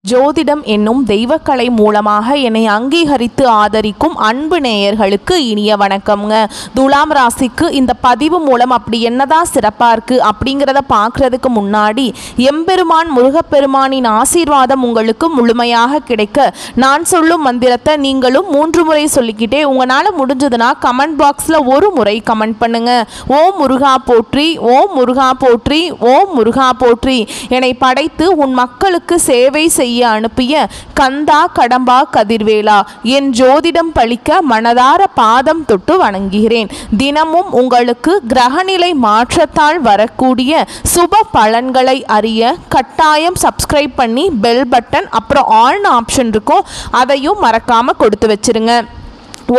ஜோதிடம் என்னும் தெய்வக்கலை மூலமாக என்னை அங்கீகரித்து ஆதரிக்கும் அன்பு நேயர்களுக்கு இனிய வணக்கம்ங்க. துலாம் ராசிக்கு இந்த பதிவு மூலம் அப்படி என்னதான் சிறப்பாக இருக்குது அப்படிங்கிறத பார்க்குறதுக்கு முன்னாடி எம்பெருமான் முருகப்பெருமானின் ஆசீர்வாதம் உங்களுக்கு முழுமையாக கிடைக்க நான் சொல்லும் மந்திரத்தை நீங்களும் 3 முறை சொல்லிக்கிட்டே உங்களால் முடிஞ்சதுன்னா கமெண்ட் பாக்ஸில் ஒரு முறை கமெண்ட் பண்ணுங்க. ஓம் முருகா போற்றி, ஓம் முருகா போற்றி, ஓம் முருகா போற்றி. என்னை படைத்து உன் மக்களுக்கு சேவை செய்ய அனுப்பிய கந்தா கடம்பா கதிர்வேலா, என் ஜோதிடம் பழிக்க மனதார பாதம் தொட்டு வணங்குகிறேன். தினமும் உங்களுக்கு கிரகநிலை மாற்றத்தால் வரக்கூடிய சுப பலன்களை அறிய கட்டாயம் சப்ஸ்கிரைப் பண்ணி பெல் பட்டன் அப்புறம் ஆல் ஆப்ஷன் இருக்கும், அதையும் மறக்காம கொடுத்து வச்சிருங்க.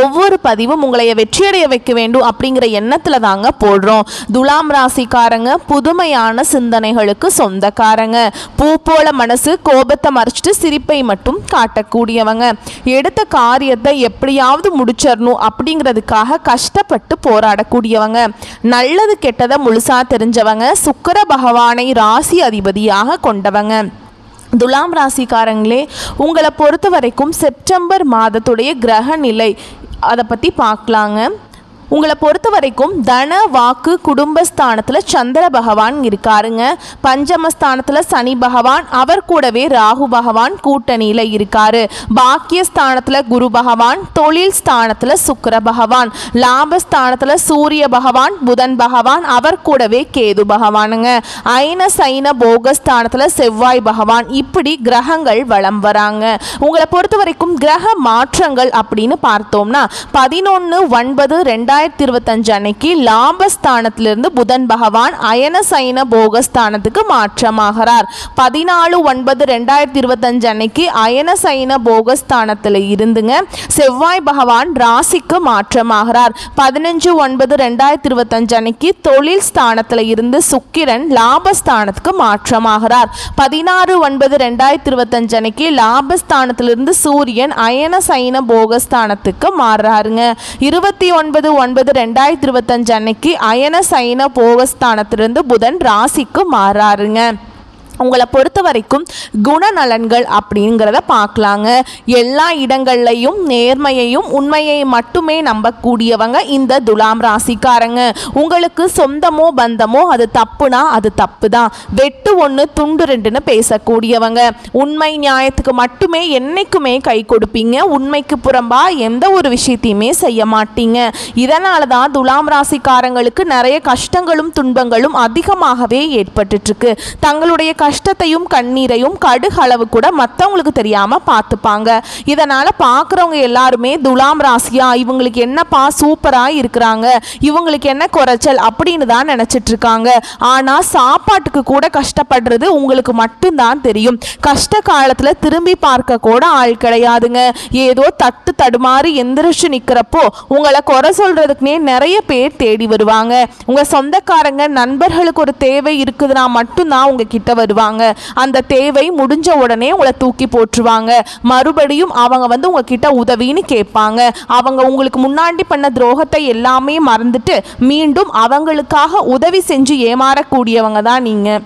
ஒவ்வொரு பதிவும் உங்களை வெற்றியடைய வைக்க வேண்டும் அப்படிங்கிற எண்ணத்தில் தாங்க போடுறோம். துலாம் ராசிக்காரங்க புதுமையான சிந்தனைகளுக்கு சொந்தக்காரங்க. பூ போல மனசு, கோபத்தை மறைச்சிட்டு சிரிப்பை மட்டும் காட்டக்கூடியவங்க. எடுத்த காரியத்தை எப்படியாவது முடிச்சிடணும் அப்படிங்கிறதுக்காக கஷ்டப்பட்டு போராடக்கூடியவங்க. நல்லது கெட்டதை முழுசா தெரிஞ்சவங்க. சுக்கிர பகவானை ராசி அதிபதியாக கொண்டவங்க. துலாம் ராசிக்காரங்களே, உங்களை பொறுத்த வரைக்கும் செப்டம்பர் மாதத்துடைய கிரக நிலை அதை பற்றி பார்க்கலாங்க. உங்களை பொறுத்த வரைக்கும் தன வாக்கு குடும்பஸ்தானத்தில் சந்திர பகவான் இருக்காருங்க. பஞ்சமஸ்தானத்தில் சனி பகவான், அவர் கூடவே ராகு பகவான் கூட்டணியில் இருக்காரு. பாக்கியஸ்தானத்தில் குரு பகவான், தொழில் ஸ்தானத்தில் சுக்கிர பகவான், லாபஸ்தானத்தில் சூரிய பகவான், புதன் பகவான், அவர் கூடவே கேது பகவானுங்க. ஐன சைன போகஸ்தானத்தில் செவ்வாய் பகவான். இப்படி கிரகங்கள் வலம் வராங்க. உங்களை பொறுத்த வரைக்கும் கிரக மாற்றங்கள் அப்படின்னு பார்த்தோம்னா 11/9/2025 அன்னைக்கு லாபஸ்தானத்திலிருந்து புதன் பகவான் அயன சைன போகஸ்தானத்துக்கு மாற்றமாகிறார். 14/9/2025 அன்னைக்கு அயன சைன போகஸ்தானத்தில் இருந்துங்க செவ்வாய் பகவான் ராசிக்கு மாற்றமாகிறார். 15/9/2025 அன்னைக்கு தொழில் ஸ்தானத்தில் இருந்து சுக்கிரன் லாபஸ்தானத்துக்கு மாற்றமாகிறார். 16/9/2025 அன்னைக்கு லாபஸ்தானத்திலிருந்து சூரியன் அயன சைன போகஸ்தானத்துக்கு மாறுறாருங்க. 29/9/2025 அன்னைக்கு அயன சைன போகஸ்தானத்திலிருந்து புதன் ராசிக்கு மாறாருங்க. உங்களை பொறுத்த வரைக்கும் குணநலன்கள் அப்படிங்கிறத பார்க்கலாங்க. எல்லா இடங்கள்லையும் நேர்மையையும் உண்மையை மட்டுமே நம்பக்கூடியவங்க இந்த துலாம் ராசிக்காரங்க. உங்களுக்கு சொந்தமோ பந்தமோ அது தப்புனா அது தப்பு தான். வெட்டு 1 துண்டு 2ன்னு பேசக்கூடியவங்க. உண்மை நியாயத்துக்கு மட்டுமே என்னைக்குமே கை கொடுப்பீங்க. உண்மைக்கு புறம்பா எந்த ஒரு விஷயத்தையுமே செய்ய மாட்டீங்க. இதனால தான் துலாம் ராசிக்காரங்களுக்கு நிறைய கஷ்டங்களும் துன்பங்களும் அதிகமாகவே ஏற்பட்டுருக்கு. தங்களுடைய கஷ்டத்தையும் கண்ணீரையும் கடுகளவு கூட மற்றவங்களுக்கு தெரியாம பார்த்துப்பாங்க. இதனால பார்க்குறவங்க எல்லாருமே துலாம் ராசியா, இவங்களுக்கு என்னப்பா சூப்பரா இருக்கிறாங்க, இவங்களுக்கு என்ன குறைச்சல் அப்படின்னு தான் நினைச்சிட்டு இருக்காங்க. ஆனா சாப்பாட்டுக்கு கூட கஷ்டப்படுறது உங்களுக்கு மட்டும்தான் தெரியும். கஷ்ட காலத்துல திரும்பி பார்க்க கூட ஆள் கிடையாதுங்க. ஏதோ தட்டு தடுமாறி எந்திரிச்சு நிக்கிறப்போ உங்களை குறை சொல்றதுக்குனே நிறைய பேர் தேடி வருவாங்க. உங்க சொந்தக்காரங்க நண்பர்களுக்கு ஒரு தேவை இருக்குதுன்னா மட்டும்தான் உங்ககிட்ட வருவாங்க. அந்த தேவை முடிஞ்ச உடனே உங்களை தூக்கி போட்டுருவாங்க. மறுபடியும் அவங்க உங்ககிட்ட உதவின்னு கேட்பாங்க. அவங்க உங்களுக்கு முன்னாடி பண்ண துரோகத்தை எல்லாமே மறந்துட்டு மீண்டும் அவங்களுக்காக உதவி செஞ்சு ஏமாறக்கூடியவங்க தான் நீங்க.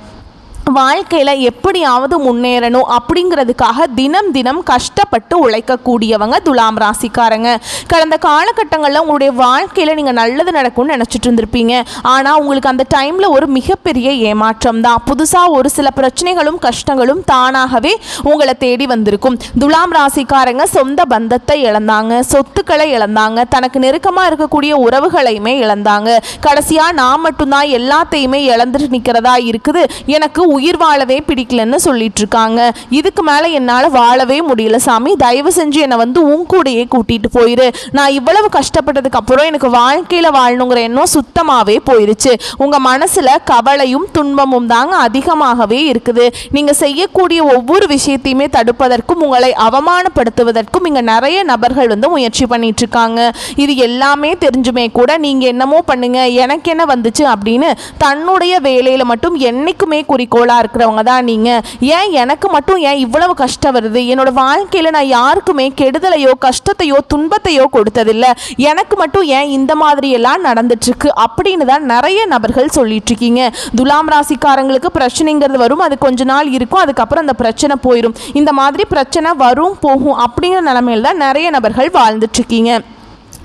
வாழ்க்கையில் எப்படியாவது முன்னேறணும் அப்படிங்கிறதுக்காக தினம் தினம் கஷ்டப்பட்டு உழைக்கக்கூடியவங்க துலாம் ராசிக்காரங்க. கடந்த காலகட்டங்களில் உங்களுடைய வாழ்க்கையில் நீங்கள் நல்லது நடக்கும்னு நினச்சிட்டு இருந்திருப்பீங்க. ஆனால் உங்களுக்கு அந்த டைமில் ஒரு மிகப்பெரிய ஏமாற்றம் தான். புதுசாக ஒரு சில பிரச்சனைகளும் கஷ்டங்களும் தானாகவே உங்களை தேடி வந்திருக்கும். துலாம் ராசிக்காரங்க சொந்த பந்தத்தை இழந்தாங்க, சொத்துக்களை இழந்தாங்க, தனக்கு நெருக்கமாக இருக்கக்கூடிய உறவுகளையுமே இழந்தாங்க. கடைசியாக நான் மட்டும்தான் எல்லாத்தையுமே இழந்துட்டு நிற்கிறதா இருக்குது, எனக்கு உயிர் வாழவே பிடிக்கலன்னு சொல்லிட்டு இருக்காங்க. இதுக்கு மேல என்னால வாழவே முடியல சாமி, தயவு செஞ்சு என்னை உன் கூடையே கூட்டிட்டு போயிரு. நான் இவ்வளவு கஷ்டப்பட்டதுக்கு அப்புறம் எனக்கு வாழ்க்கையில வாழணுங்கிற எண்ணம் சுத்தமாவே போயிருச்சு. உங்க மனசுல கவலையும் துன்பமும் தாங்க அதிகமாகவே இருக்குது. நீங்க செய்யக்கூடிய ஒவ்வொரு விஷயத்தையுமே தடுப்பதற்கும் உங்களை அவமானப்படுத்துவதற்கும் இங்க நிறைய நபர்கள் முயற்சி பண்ணிட்டு இருக்காங்க. இது எல்லாமே தெரிஞ்சுமே கூட நீங்க என்னமோ பண்ணுங்க, எனக்கு என்ன வந்துச்சு அப்படின்னு தன்னுடைய வேலையில மட்டும் என்னைக்குமே குறிக்கோள் குறிக்கோளாக இருக்கிறவங்க தான் நீங்கள். ஏன் எனக்கு மட்டும் ஏன் இவ்வளவு கஷ்டம் வருது? என்னோட வாழ்க்கையில் நான் யாருக்குமே கெடுதலையோ கஷ்டத்தையோ துன்பத்தையோ கொடுத்ததில்லை, எனக்கு மட்டும் ஏன் இந்த மாதிரி எல்லாம் நடந்துட்டுருக்கு அப்படின்னு தான் நிறைய நபர்கள் சொல்லிட்டு இருக்கீங்க. துலாம் ராசிக்காரங்களுக்கு பிரச்சனைங்கிறது வரும், அது கொஞ்ச நாள் இருக்கும், அதுக்கப்புறம் அந்த பிரச்சனை போயிடும். இந்த மாதிரி பிரச்சனை வரும் போகும் அப்படிங்கிற நிலைமையில் தான் நிறைய நபர்கள் வாழ்ந்துட்டு இருக்கீங்க.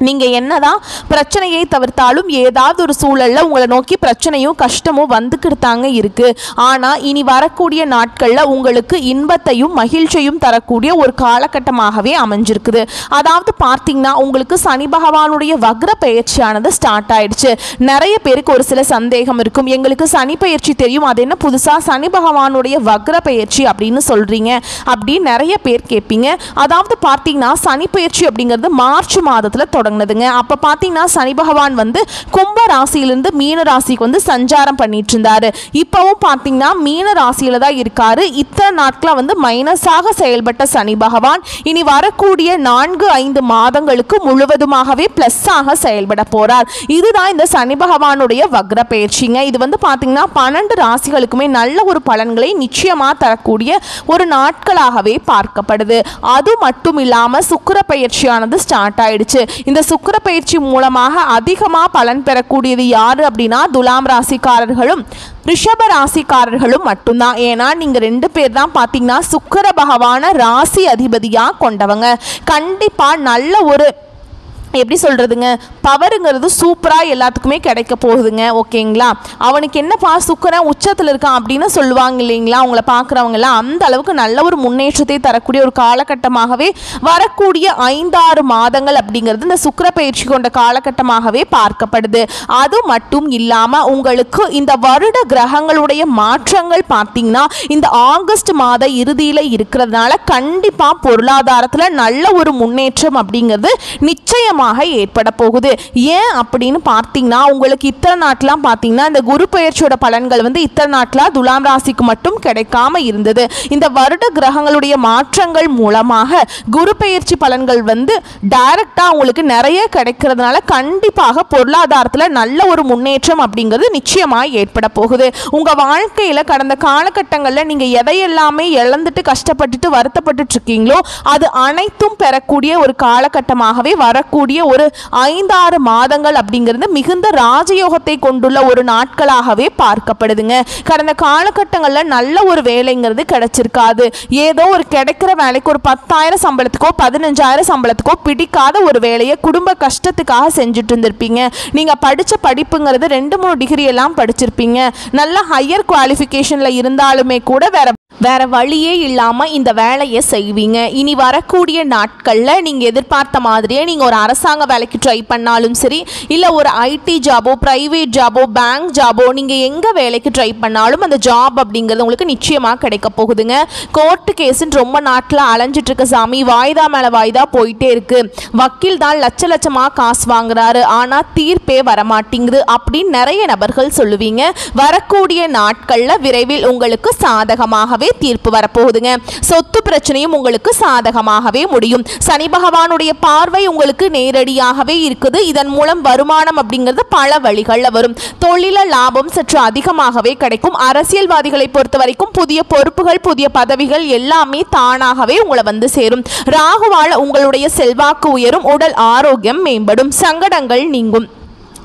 நீங்கள் என்னதான் பிரச்சனையை தவிர்த்தாலும் ஏதாவது ஒரு சூழலில் உங்களை நோக்கி பிரச்சனையும் கஷ்டமும் வந்துக்கிட்டாங்க இருக்குது. ஆனால் இனி வரக்கூடிய நாட்களில் உங்களுக்கு இன்பத்தையும் மகிழ்ச்சியும் தரக்கூடிய ஒரு காலகட்டமாகவே அமைஞ்சிருக்குது. அதாவது பார்த்தீங்கன்னா உங்களுக்கு சனி பகவானுடைய வக்ர பயிற்சியானது ஸ்டார்ட் ஆயிடுச்சு. நிறைய பேருக்கு ஒரு சில சந்தேகம் இருக்கும், எங்களுக்கு சனி பயிற்சி தெரியும், அது என்ன புதுசாக சனி பகவானுடைய வக்ர பயிற்சி அப்படின்னு சொல்கிறீங்க அப்படின்னு நிறைய பேர் கேட்பீங்க. அதாவது பார்த்தீங்கன்னா சனி பயிற்சி அப்படிங்கிறது மார்ச் மாதத்தில் தொடங்கினதுங்க. அப்போ பார்த்தீங்கன்னா சனி பகவான் வந்து கும்ப ராசியிலிருந்து மீன ராசிக்கு வந்து சஞ்சாரம் பண்ணிட்டு இருந்தாரு. இப்பவும் பார்த்தீங்கன்னா மீன ராசியில தான் இருக்காரு. இத்தனை நாட்களாக வந்து மைனஸாக செயல்பட்ட சனி பகவான் இனி வரக்கூடிய 4-5 மாதங்களுக்கு முழுவதுமாகவே பிளஸ்ஸாக செயல்பட போறார். இதுதான் இந்த சனி பகவானுடைய வக்ர பயிற்சிங்க. இது வந்து பார்த்தீங்கன்னா 12 ராசிகளுக்குமே நல்ல ஒரு பலன்களை நிச்சயமா தரக்கூடிய ஒரு நாட்களாகவே பார்க்கப்படுது. அது மட்டும் இல்லாம சுக்கிர பயிற்சியானது ஸ்டார்ட் ஆயிடுச்சு. இந்த சுக்கிர பயிற்சி மூலமாக அதிகமாக பலன் பெறக்கூடியது யாரு அப்படின்னா துலாம் ராசிக்காரர்களும் ரிஷப ராசிக்காரர்களும் மட்டும்தான். ஏன்னா நீங்க 2 பேர் தான் பார்த்தீங்கன்னா சுக்கிர பகவான ராசி அதிபதியாக கொண்டவங்க. கண்டிப்பா நல்ல ஒரு எப்படி சொல்கிறதுங்க பவருங்கிறது சூப்பராக எல்லாத்துக்குமே கிடைக்க போகுதுங்க. ஓகேங்களா? அவனுக்கு என்னப்பா சுக்கிரன் உச்சத்தில் இருக்கான் அப்படின்னு சொல்லுவாங்க இல்லைங்களா, அவங்கள பார்க்குறவங்கலாம் அந்த அளவுக்கு நல்ல ஒரு முன்னேற்றத்தை தரக்கூடிய ஒரு காலகட்டமாகவே வரக்கூடிய 5-6 மாதங்கள் அப்படிங்கிறது இந்த சுக்கிர பயிற்சி கொண்ட காலகட்டமாகவே பார்க்கப்படுது. அது மட்டும் இல்லாமல் உங்களுக்கு இந்த வருட கிரகங்களுடைய மாற்றங்கள் பார்த்தீங்கன்னா இந்த ஆகஸ்ட் மாத இறுதியில் இருக்கிறதுனால கண்டிப்பாக பொருளாதாரத்தில் நல்ல ஒரு முன்னேற்றம் அப்படிங்கிறது நிச்சயமாக ஏற்பட போகுது. ஏன் அப்படின்னு பார்த்தீங்கன்னா உங்களுக்கு இத்தனை நாட்களாம் பார்த்தீங்கன்னா இந்த குரு பெயர்ச்சியோட பலன்கள் வந்து இத்தனை நாட்களாக துலாம் ராசிக்கு மட்டும் கிடைக்காம இருந்தது. இந்த வருட கிரகங்களுடைய மாற்றங்கள் மூலமாக குரு பெயர்ச்சி பலன்கள் வந்து டைரக்டா உங்களுக்கு நிறைய கிடைக்கிறதுனால கண்டிப்பாக பொருளாதாரத்தில் நல்ல ஒரு முன்னேற்றம் அப்படிங்கிறது நிச்சயமாக ஏற்பட போகுது. உங்க வாழ்க்கையில கடந்த காலகட்டங்களில் நீங்க எதையெல்லாமே இழந்துட்டு கஷ்டப்பட்டுட்டு வருத்தப்பட்டு இருக்கீங்களோ அது அனைத்தும் பெறக்கூடிய ஒரு காலகட்டமாகவே வரக்கூடிய ஒரு 5-6 மாதங்கள் அப்படிங்கிறது மிகுந்த ராஜயோகத்தை கொண்டுள்ள ஒரு நாட்களாகவே பார்க்கப்படுதுங்க. கடந்த காலகட்டங்களில் நல்ல ஒரு வேலைங்கிறது கிடைச்சிருக்காது. ஏதோ ஒரு கிடைக்கிற வேலைக்கு ஒரு 10,000 சம்பளத்துக்கோ 15,000 சம்பளத்துக்கோ பிடிக்காத ஒரு வேலையை குடும்ப கஷ்டத்துக்காக செஞ்சுட்டு இருந்திருப்பீங்க. நீங்க படிச்ச படிப்புங்கிறது 2-3 டிகிரி எல்லாம் படிச்சிருப்பீங்க. நல்ல ஹையர் குவாலிஃபிகேஷன்ல இருந்தாலுமே கூட வேற வழியே இல்லாமல் இந்த வேலையை செய்வீங்க. இனி வரக்கூடிய நாட்களில் நீங்கள் எதிர்பார்த்த மாதிரியே நீங்கள் ஒரு அரசாங்க வேலைக்கு ட்ரை பண்ணாலும் சரி, இல்லை ஒரு ஐடி ஜாபோ ப்ரைவேட் ஜாபோ பேங்க் ஜாபோ நீங்கள் எங்கே வேலைக்கு ட்ரை பண்ணாலும் அந்த ஜாப் அப்படிங்கிறது உங்களுக்கு நிச்சயமாக கிடைக்க போகுதுங்க. கோர்ட்டு கேஸுன்னு ரொம்ப நாட்டில் அலைஞ்சிட்டு இருக்க சாமி, வாய்தா மேலே வாய்தா போயிட்டே இருக்கு, வக்கீல் தான் லட்சமாக காசு வாங்குறாரு ஆனால் தீர்ப்பே வரமாட்டேங்குது அப்படின்னு நிறைய நபர்கள் சொல்லுவீங்க. வரக்கூடிய நாட்களில் விரைவில் உங்களுக்கு சாதகமாகவே தீர்ப்பு வரப்போகுதுங்க. சொத்து பிரச்சனையும் உங்களுக்கு சாதகமாகவே முடியும். சனி பகவானுடைய பார்வை உங்களுக்கு நேரடியாகவே இருக்குது. இதன் மூலம் வருமானம் அப்படிங்கிறது பல வழிகளில் வரும். தொழில லாபம் சற்று அதிகமாகவே கிடைக்கும். அரசியல்வாதிகளை பொறுத்த வரைக்கும் புதிய பொறுப்புகள் புதிய பதவிகள் எல்லாமே தானாகவே உங்களை வந்து சேரும். ராகுவால உங்களுடைய செல்வாக்கு உயரும். உடல் ஆரோக்கியம் மேம்படும். சங்கடங்கள் நீங்கும்.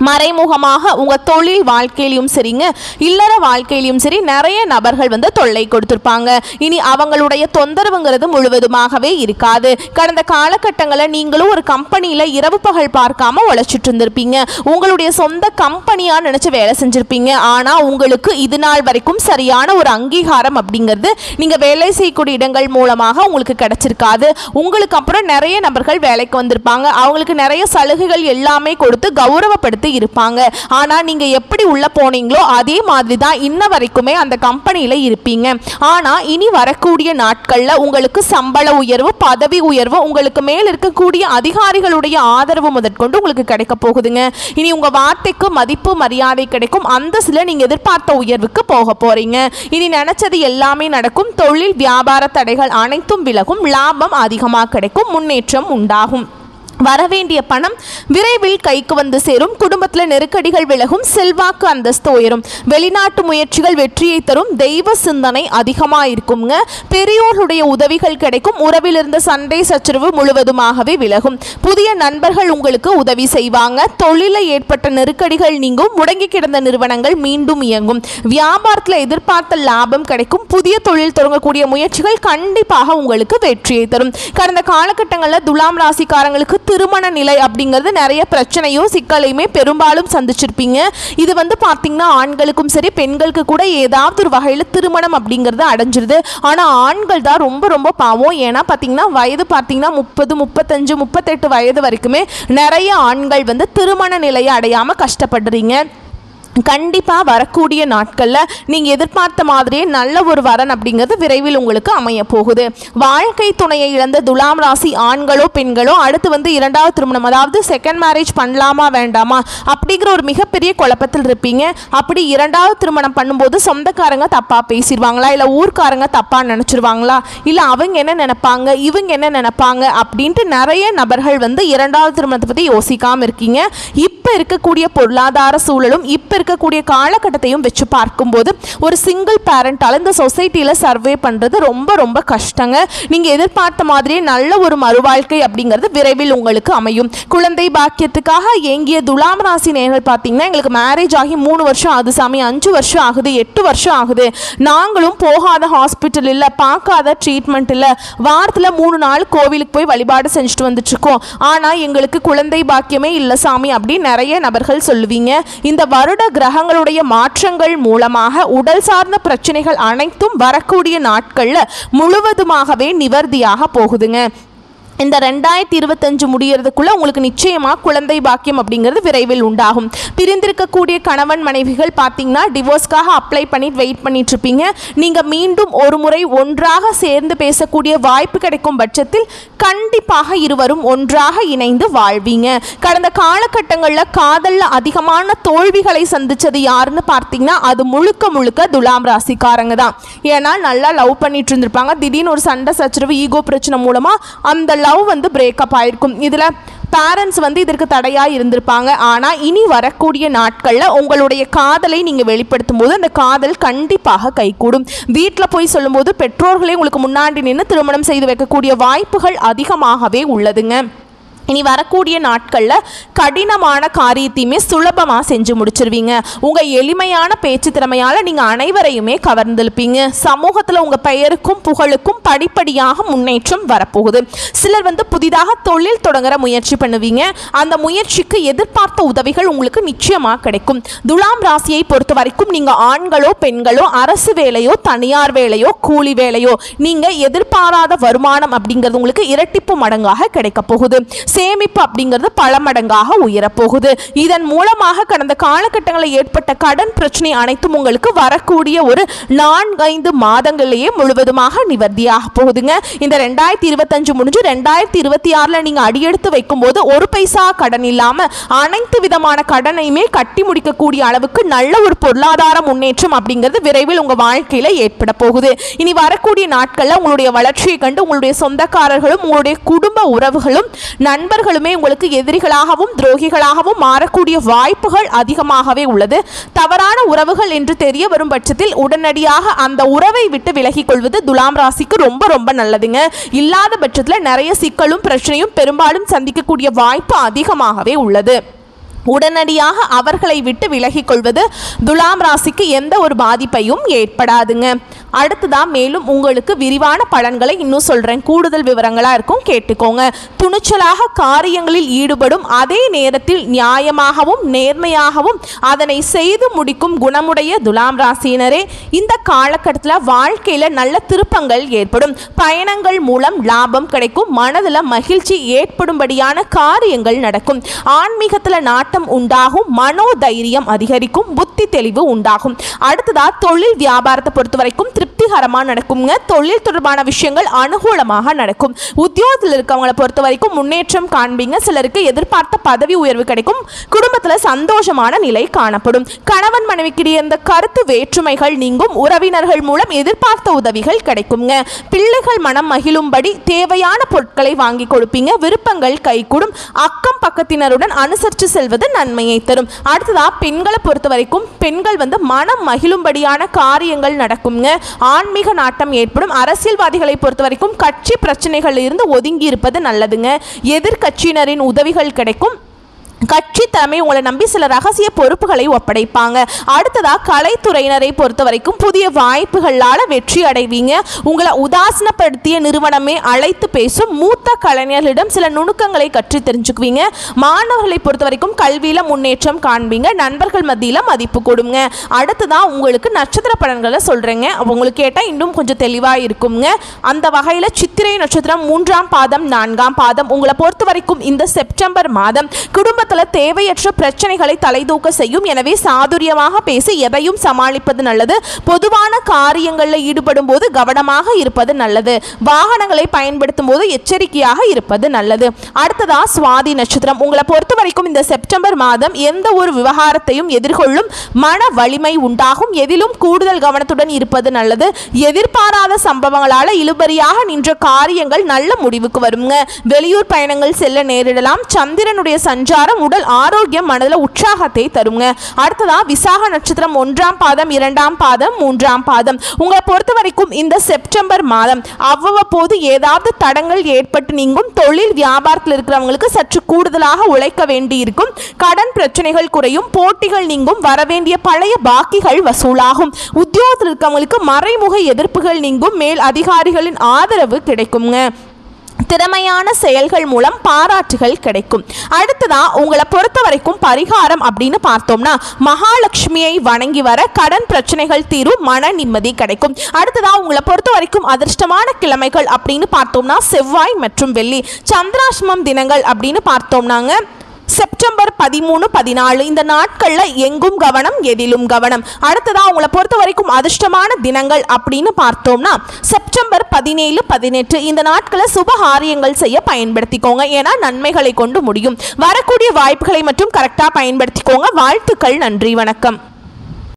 மறைமுகமாக உங்கள் தொழில் வாழ்க்கையிலையும் சரிங்க இல்லற வாழ்க்கையிலையும் சரி நிறைய நபர்கள் வந்து தொல்லை கொடுத்துருப்பாங்க. இனி அவங்களுடைய தொந்தரவுங்கிறது முழுவதுமாகவே இருக்காது. கடந்த காலகட்டங்களில் நீங்களும் ஒரு கம்பெனியில் இரவு பகல் பார்க்காம உழைச்சிட்டு இருந்திருப்பீங்க. உங்களுடைய சொந்த கம்பெனியாக நினச்சி வேலை செஞ்சுருப்பீங்க. ஆனால் உங்களுக்கு இது நாள் வரைக்கும் சரியான ஒரு அங்கீகாரம் அப்படிங்கிறது நீங்கள் வேலை செய்யக்கூடிய இடங்கள் மூலமாக உங்களுக்கு கிடைச்சிருக்காது. உங்களுக்கு அப்புறம் நிறைய நபர்கள் வேலைக்கு வந்திருப்பாங்க. அவங்களுக்கு நிறைய சலுகைகள் எல்லாமே கொடுத்து கௌரவப்படுத்தி இருப்பாங்க. ஆனா நீங்க எப்படி உள்ள போனீங்களோ அதே மாதிரி தான் இன்ன வரைக்குமே அந்த கம்பெனியில இருப்பீங்க. ஆனா இனி வரக்கூடிய நாட்கள்ல உங்களுக்கு சம்பள உயர்வு பதவி உயர்வு உங்களுக்கு மேல் இருக்கக்கூடிய அதிகாரிகளுடைய ஆதரவு முதற்கொண்டு உங்களுக்கு கிடைக்க போகுதுங்க. இனி உங்க வார்த்தைக்கு மதிப்பு மரியாதை கிடைக்கும். அந்த சில நீங்க எதிர்பார்த்த உயர்வுக்கு போக போறீங்க. இனி நினைச்சது எல்லாமே நடக்கும். தொழில் வியாபார தடைகள் அனைத்தும் விலகும். லாபம் அதிகமாக கிடைக்கும். முன்னேற்றம் உண்டாகும். வரவேண்டிய பணம் விரைவில் கைக்கு வந்து சேரும். குடும்பத்தில் நெருக்கடிகள் விலகும். செல்வாக்கு அந்தஸ்து உயரும். வெளிநாட்டு முயற்சிகள் வெற்றியை தரும். தெய்வ சிந்தனை அதிகமாக இருக்குங்க. பெரியோர்களுடைய உதவிகள் கிடைக்கும். உறவில் இருந்த சண்டை சச்சரவு முழுவதுமாகவே விலகும். புதிய நண்பர்கள் உங்களுக்கு உதவி செய்வாங்க. தொழிலில் ஏற்பட்ட நெருக்கடிகள் நீங்கும். முடங்கி கிடந்த நிறுவனங்கள் மீண்டும் இயங்கும். வியாபாரத்தில் எதிர்பார்த்த லாபம் கிடைக்கும். புதிய தொழில் தொடங்கக்கூடிய முயற்சிகள் கண்டிப்பாக உங்களுக்கு வெற்றியை தரும். கடந்த காலகட்டங்களில் துலாம் ராசிக்காரங்களுக்கு திருமண நிலை அப்படிங்கிறது நிறைய பிரச்சனையும் சிக்கலையுமே பெரும்பாலும் சந்திச்சிருப்பீங்க. இது பார்த்தீங்கன்னா ஆண்களுக்கும் சரி பெண்களுக்கு கூட ஏதாவது ஒரு வகையில் திருமணம் அப்படிங்கிறது அடைஞ்சிருது. ஆனால் ஆண்கள் தான் ரொம்ப ரொம்ப பாவம். ஏன்னா பார்த்தீங்கன்னா வயது பார்த்தீங்கன்னா 30, 35, 38 வயது வரைக்குமே நிறைய ஆண்கள் திருமண நிலையை அடையாமல் கஷ்டப்படுறீங்க. கண்டிப்பாக வரக்கூடிய நாட்களில் நீங்கள் எதிர்பார்த்த மாதிரியே நல்ல ஒரு வரன் அப்படிங்கிறது விரைவில் உங்களுக்கு அமைய போகுது. வாழ்க்கை துணையை இழந்த துலாம் ராசி ஆண்களோ பெண்களோ அடுத்து இரண்டாவது திருமணம், அதாவது செகண்ட் மேரேஜ் பண்ணலாமா வேண்டாமா அப்படிங்கிற ஒரு மிகப்பெரிய குழப்பத்தில் இருப்பீங்க. அப்படி இரண்டாவது திருமணம் பண்ணும்போது சொந்தக்காரங்க தப்பாக பேசிடுவாங்களா, இல்லை ஊர்க்காரங்க தப்பாக நினச்சிருவாங்களா, இல்லை அவங்க என்ன நினைப்பாங்க இவங்க என்ன நினைப்பாங்க அப்படின்ட்டு நிறைய நபர்கள் இரண்டாவது திருமணத்தை பற்றி யோசிக்காமல் இருக்கீங்க. இப்போ இருக்கக்கூடிய பொருளாதார சூழலும் இப்போ இருக்கக்கூடிய காலகட்டத்தையும் வச்சு பார்க்கும்போது ஒரு சிங்கிள் பேரண்டால் இந்த சொசைட்டியில் சர்வே பண்ணுறது ரொம்ப ரொம்ப கஷ்டங்க. நீங்கள் எதிர்பார்த்த மாதிரியே நல்ல ஒரு மறுவாழ்க்கை அப்படிங்கிறது விரைவில் உங்களுக்கு அமையும். குழந்தை பாக்கியத்துக்காக ஏங்கிய துலாம் ராசி நேயர்கள் பார்த்தீங்கன்னா எங்களுக்கு மேரேஜ் ஆகி 3 வருஷம் ஆகுது சாமி, 5 வருஷம் ஆகுது, 8 வருஷம் ஆகுது, நாங்களும் போகாத ஹாஸ்பிட்டல் இல்லை, பார்க்காத ட்ரீட்மெண்ட் இல்லை, வாரத்தில் 3 நாள் கோவிலுக்கு போய் வழிபாடு செஞ்சுட்டு வந்துட்டு இருக்கோம், ஆனால் எங்களுக்கு குழந்தை பாக்கியமே இல்லை சாமி அப்படின்னு நிறைய நபர்கள் சொல்லுவீங்க. இந்த வருட கிரகங்களுடைய மாற்றங்கள் மூலமாக உடல் சார்ந்த பிரச்சனைகள் அனைத்தும் வரக்கூடிய நாட்களில் முழுவதுமாகவே நிவர்த்தியாக போகுதுங்க. இந்த 2025 முடியறதுக்குள்ள உங்களுக்கு நிச்சயமாக குழந்தை பாக்கியம் அப்படிங்கிறது விரைவில் உண்டாகும். பிரிந்திருக்கக்கூடிய கணவன் மனைவிகள் பார்த்தீங்கன்னா டிவோர்ஸ்க்காக அப்ளை பண்ணிட்டு வெயிட் பண்ணிட்டு இருப்பீங்க. நீங்கள் மீண்டும் ஒரு முறை ஒன்றாக சேர்ந்து பேசக்கூடிய வாய்ப்பு கிடைக்கும் பட்சத்தில் கண்டிப்பாக இருவரும் ஒன்றாக இணைந்து வாழ்வீங்க. கடந்த காலகட்டங்களில் காதலில் அதிகமான தோல்விகளை சந்தித்தது யாருன்னு பார்த்தீங்கன்னா அது முழுக்க முழுக்க துலாம் ராசிக்காரங்க தான். ஏன்னா நல்லா லவ் பண்ணிட்டு இருந்திருப்பாங்க. திடீர்னு ஒரு சண்டை சச்சரவு ஈகோ பிரச்சனை மூலமாக அந்த லவ் பிரேக்கப் ஆயிருக்கும். இதில் பேரண்ட்ஸ் இதற்கு தடையாக இருந்திருப்பாங்க. ஆனால் இனி வரக்கூடிய நாட்களில் உங்களுடைய காதலை நீங்கள் வெளிப்படுத்தும் போது அந்த காதல் கண்டிப்பாக கைகூடும். வீட்டில் போய் சொல்லும்போது பெற்றோர்களே உங்களுக்கு முன்னாடி நின்று திருமணம் செய்து வைக்கக்கூடிய வாய்ப்புகள் அதிகமாகவே உள்ளதுங்க. இனி வரக்கூடிய நாட்களில் கடினமான காரியத்தையுமே சுலபமாக செஞ்சு முடிச்சிருவீங்க. உங்கள் எளிமையான பேச்சு திறமையால் நீங்கள் அனைவரையுமே கவர்ந்திருப்பீங்க. சமூகத்தில் உங்கள் பெயருக்கும் புகழுக்கும் படிப்படியாக முன்னேற்றம் வரப்போகுது. சிலர் புதிதாக தொழில் தொடங்குற முயற்சி பண்ணுவீங்க. அந்த முயற்சிக்கு எதிர்பார்த்த உதவிகள் உங்களுக்கு நிச்சயமாக கிடைக்கும். துலாம் ராசியை பொறுத்த வரைக்கும் நீங்கள் ஆண்களோ பெண்களோ அரசு வேலையோ தனியார் வேலையோ கூலி வேலையோ நீங்கள் எதிர்பாராத வருமானம் அப்படிங்கிறது உங்களுக்கு இரட்டிப்பு மடங்காக கிடைக்க போகுது. சேமிப்பு அப்படிங்கிறது பல மடங்காக உயரப்போகுது. இதன் மூலமாக கடந்த காலகட்டங்களில் ஏற்பட்ட கடன் பிரச்சனை அனைத்தும் உங்களுக்கு வரக்கூடிய ஒரு 4-5 மாதங்களிலேயே முழுவதுமாக நிவர்த்தியாக போகுதுங்க. இந்த 2025 முடிஞ்சு 2026 நீங்க அடியெடுத்து வைக்கும் போது ஒரு பைசா கடன் இல்லாம அனைத்து விதமான கடனையுமே கட்டி முடிக்கக்கூடிய அளவுக்கு நல்ல ஒரு பொருளாதார முன்னேற்றம் அப்படிங்கிறது விரைவில் உங்க வாழ்க்கையில ஏற்பட போகுது. இனி வரக்கூடிய நாட்கள்ல உங்களுடைய வளர்ச்சியை கண்டு உங்களுடைய சொந்தக்காரர்களும் உங்களுடைய குடும்ப உறவுகளும் நண்பர்களுமே உங்களுக்கு எதிரிகளாகவும் துரோகிகளாகவும் மாறக்கூடிய வாய்ப்புகள் அதிகமாகவே உள்ளது. தவறான உறவுகள் என்று தெரிய வரும் பட்சத்தில் உடனடியாக அந்த உறவை விட்டு விலகிக் கொள்வது துலாம் ராசிக்கு ரொம்ப ரொம்ப நல்லதுங்க. இல்லாத பட்சத்தில் நிறைய சிக்கலும் பிரச்சனையும் பெரும்பாலும் சந்திக்கக்கூடிய வாய்ப்பு அதிகமாகவே உள்ளது. உடனடியாக அவர்களை விட்டு விலகிக் கொள்வது துலாம் ராசிக்கு எந்த ஒரு பாதிப்பையும் ஏற்படாதுங்க. அடுத்துதான் மேலும் உங்களுக்கு விரிவான பலன்களை இன்னும் சொல்கிறேன். கூடுதல் விவரங்களாக இருக்கும், கேட்டுக்கோங்க. துணிச்சலாக காரியங்களில் ஈடுபடும் அதே நேரத்தில் நியாயமாகவும் நேர்மையாகவும் அதனை செய்து முடிக்கும் குணமுடைய துலாம் ராசியினரே இந்த காலகட்டத்தில் வாழ்க்கையில் நல்ல திருப்பங்கள் ஏற்படும். பயணங்கள் மூலம் லாபம் கிடைக்கும். மனதில் மகிழ்ச்சி ஏற்படும்படியான காரியங்கள் நடக்கும். ஆன்மீகத்தில் நாட்டம் நாட்டம் உண்டாகும், மனோதைரியம் அதிகரிக்கும், புத்தி தெளிவு உண்டாகும். அடுத்ததா தொழில் வியாபாரத்தை பொறுத்த வரைக்கும் திருப்திகரமாக நடக்குங்க. தொழில் தொடர்பான விஷயங்கள் அனுகூலமாக நடக்கும். உத்தியோகத்தில் இருக்கவங்களை பொறுத்த வரைக்கும் முன்னேற்றம் காண்பீங்க. சிலருக்கு எதிர்பார்த்த பதவி உயர்வு கிடைக்கும். குடும்பத்தில் சந்தோஷமான நிலை காணப்படும். கணவன் மனைவிக்கிடையே இந்த கருத்து வேற்றுமைகள் நீங்கும். உறவினர்கள் மூலம் எதிர்பார்த்த உதவிகள் கிடைக்குங்க. பிள்ளைகள் மனம் மகிழும்படி தேவையான பொருட்களை வாங்கி கொடுப்பீங்க. விருப்பங்கள் கைகூடும். அக்கம் பக்கத்தினருடன் அனுசரித்து செல்வது நன்மையை தரும். அடுத்ததா பெண்களை பொறுத்த வரைக்கும் பெண்கள் மனம் மகிழும்படியான காரியங்கள் நடக்குங்க. ஆன்மீக நாட்டம் ஏற்படும். அரசியல்வாதிகளை பொறுத்த வரைக்கும் கட்சி பிரச்சனைகளில் இருந்து ஒதுங்கி இருப்பது நல்லதுங்க. எதிர்கட்சியினரின் உதவிகள் கிடைக்கும். கட்சி தலைமை உங்களை நம்பி சில ரகசிய பொறுப்புகளை ஒப்படைப்பாங்க. அடுத்ததா கலைத்துறையினரை பொறுத்த வரைக்கும் புதிய வாய்ப்புகளால் வெற்றி அடைவீங்க. உங்களை உதாசனப்படுத்திய நிறுவனமே அழைத்து பேசும். மூத்த கலைஞர்களிடம் சில நுணுக்கங்களை கற்று தெரிஞ்சுக்குவீங்க. மாணவர்களை பொறுத்த வரைக்கும் கல்வியில முன்னேற்றம் காண்பீங்க. நண்பர்கள் மத்தியில மதிப்பு கொடுங்க. அடுத்ததா உங்களுக்கு நட்சத்திர பலன்களை சொல்றேங்க. உங்களுக்கு கேட்டால் இன்னும் கொஞ்சம் தெளிவாக இருக்குங்க. அந்த வகையில் சித்திரை நட்சத்திரம் 3ஆம் பாதம் 4ஆம் பாதம் உங்களை பொறுத்த வரைக்கும் இந்த செப்டம்பர் மாதம் குடும்ப தேவையற்ற பிரச்சனைகளை தலைதூக்க செய்யும். எனவே சாதுரியமாக பேசி எதையும் சமாளிப்பது நல்லது. பொதுவான காரியங்களில் ஈடுபடும் போது கவனமாக இருப்பது நல்லது. வாகனங்களை பயன்படுத்தும் போது எச்சரிக்கையாக இருப்பது நல்லது. அடுத்ததா சுவாதி நட்சத்திரம் உங்களை பொறுத்த வரைக்கும் இந்த செப்டம்பர் மாதம் எந்த ஒரு விவகாரத்தையும் எதிர்கொள்ளும் மன வலிமை உண்டாகும். எதிலும் கூடுதல் கவனத்துடன் இருப்பது நல்லது. எதிர்பாராத சம்பவங்களால் இழுபறியாக நின்ற காரியங்கள் நல்ல முடிவுக்கு வருங்க. வெளியூர் பயணங்கள் செல்ல நேரிடலாம். சந்திரனுடைய சஞ்சாரம் உடல் ஆரோக்கியம் மனதில் உற்சாகத்தை தருங்க. அடுத்ததா விசாக நட்சத்திரம் 1ஆம் பாதம் 2ஆம் பாதம் 3ஆம் பாதம் உங்களை பொறுத்த வரைக்கும் இந்த செப்டம்பர் மாதம் அவ்வப்போது ஏதாவது தடங்கள் ஏற்பட்டு நீங்கும். தொழில் வியாபாரத்தில் இருக்கிறவங்களுக்கு சற்று கூடுதலாக உழைக்க வேண்டி இருக்கும். கடன் பிரச்சனைகள் குறையும். போட்டிகள் நீங்கும். வரவேண்டிய பழைய பாக்கிகள் வசூலாகும். உத்தியோகத்தில் இருக்கிறவங்களுக்கு மறைமுக எதிர்ப்புகள் நீங்கும். மேல் அதிகாரிகளின் ஆதரவு கிடைக்குங்க. திறமையான செயல்கள் மூலம் பாராட்டுகள் கிடைக்கும். அடுத்ததா உங்களை பொறுத்த வரைக்கும் பரிகாரம் அப்படின்னு பார்த்தோம்னா மகாலட்சுமியை வணங்கி வர கடன் பிரச்சனைகள் தீரும். மன நிம்மதி கிடைக்கும். அடுத்ததா உங்களை பொறுத்த வரைக்கும் அதிர்ஷ்டமான கிழமைகள் அப்படின்னு பார்த்தோம்னா செவ்வாய் மற்றும் வெள்ளி. சந்திராஷ்டமம் தினங்கள் அப்படின்னு பார்த்தோம்னாங்க செப்டம்பர் 13, 14 இந்த நாட்களில் எங்கும் கவனம், எதிலும் கவனம். அடுத்ததா உங்களை பொறுத்த வரைக்கும் அதிர்ஷ்டமான தினங்கள் அப்படின்னு பார்த்தோம்னா செப்டம்பர் 17, 18 இந்த நாட்களை சுபகாரியங்கள் செய்ய பயன்படுத்திக்கோங்க. ஏன்னா நன்மைகளை கொண்டு முடியும். வரக்கூடிய வாய்ப்புகளை மட்டும் கரெக்டாக பயன்படுத்திக்கோங்க. வாழ்த்துக்கள். நன்றி. வணக்கம்.